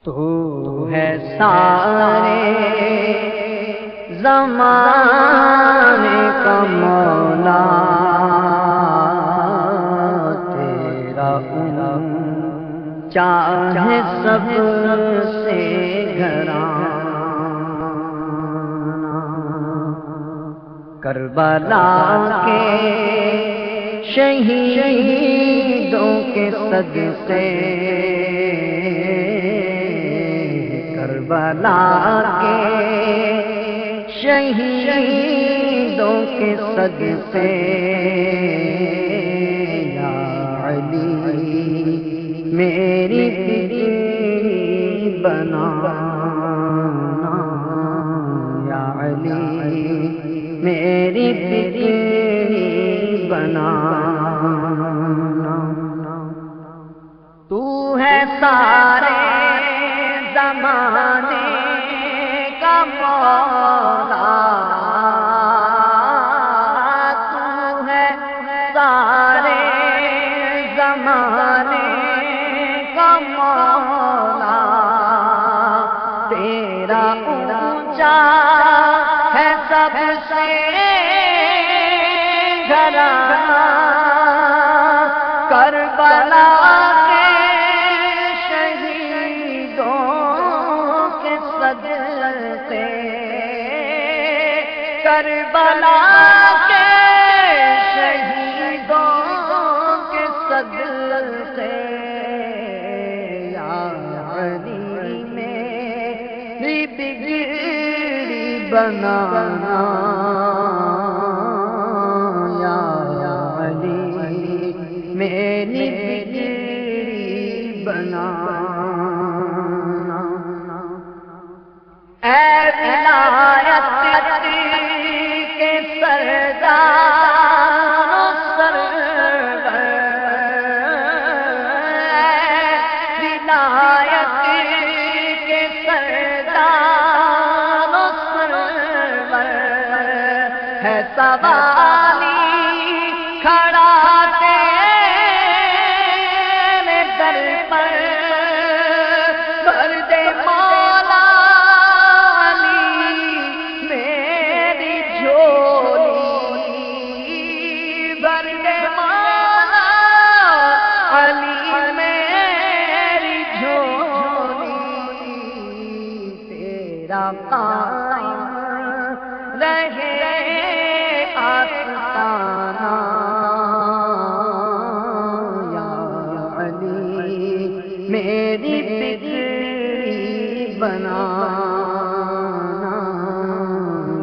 تو ہے سارے زمانے کا مولا، تیرا چاہے سب سے گھرانا، کربلا کے شہیدوں کے صدقے، کربلا کے شہیدوں کے صدقے، یا علی میری بگڑی بنانا، یا علی میری بگڑی بنانا، تو ہے سارے زمانے کا مولا، تو ہے سارے زمانے کا مولا، تیرا اونچا ہے سب سے گھرانا، کربلا کے شہیدوں کے صدقے، کربلا کے شہیدوں کے صدقے، یا علی میری بگڑی بنانا، یا علی میری بگڑی بنانا، اے ولایت کے سردار و سرور، اے ولایت کے سردار و سرور، ہے سوالی کھڑا تیرے در پر، کر دے مولا علی میری جھولی، بھر دے مولا علی میری جھولی، تیرا قائم رہے آستانہ، یا علی میری بگڑی بنانا،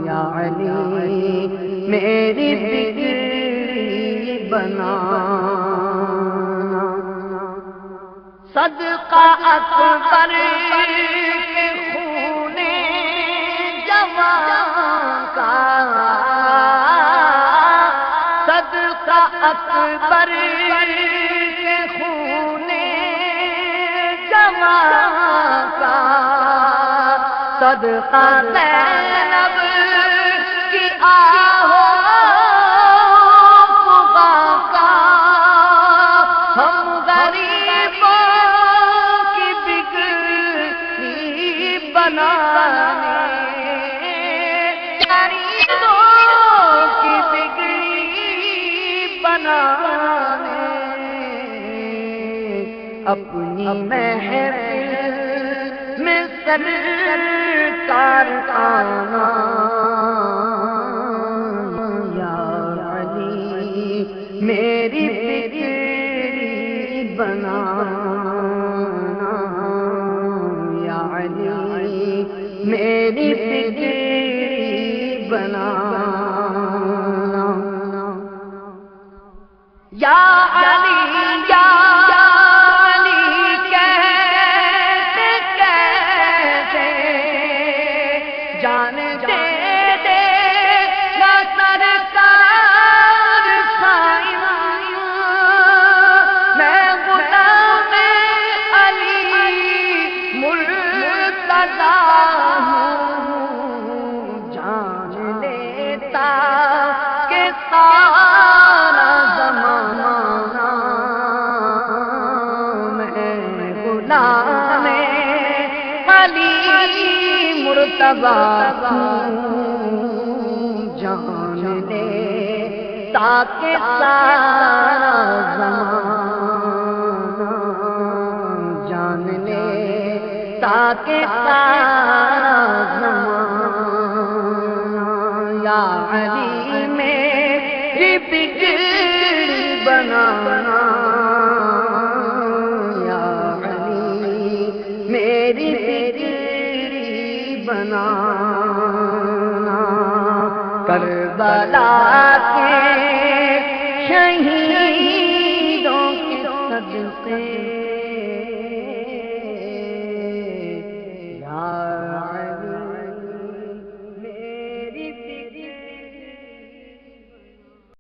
یا علی میری بگڑی بنانا، صدقہ اکبر کے خون جواں کا، صدقہ اکبر کے خون جواں کا، صدقہ زینب کی آہو کا، ہم غریبوں کی بگڑی بنانے، غریبوں کی بگڑی بنانے، اپنی محفل میں سرکار آنا، یا علی میری بگڑی بنانا، یا علی میری بگڑی بنانا، یا علی یا جان دے دے نہ سرکار سائن، میں غلام علی مرتضی ہوں، جان لیتا کہ سارا زمانہ، میں غلام علی مرتضی جان لے تاکہ سارا زمانہ جان لے تاکہ سارا زمانہ یا علی میری بگڑی بنانا یا علی میری بگڑی بنانا کربلا کے شہیدوں کے صدقے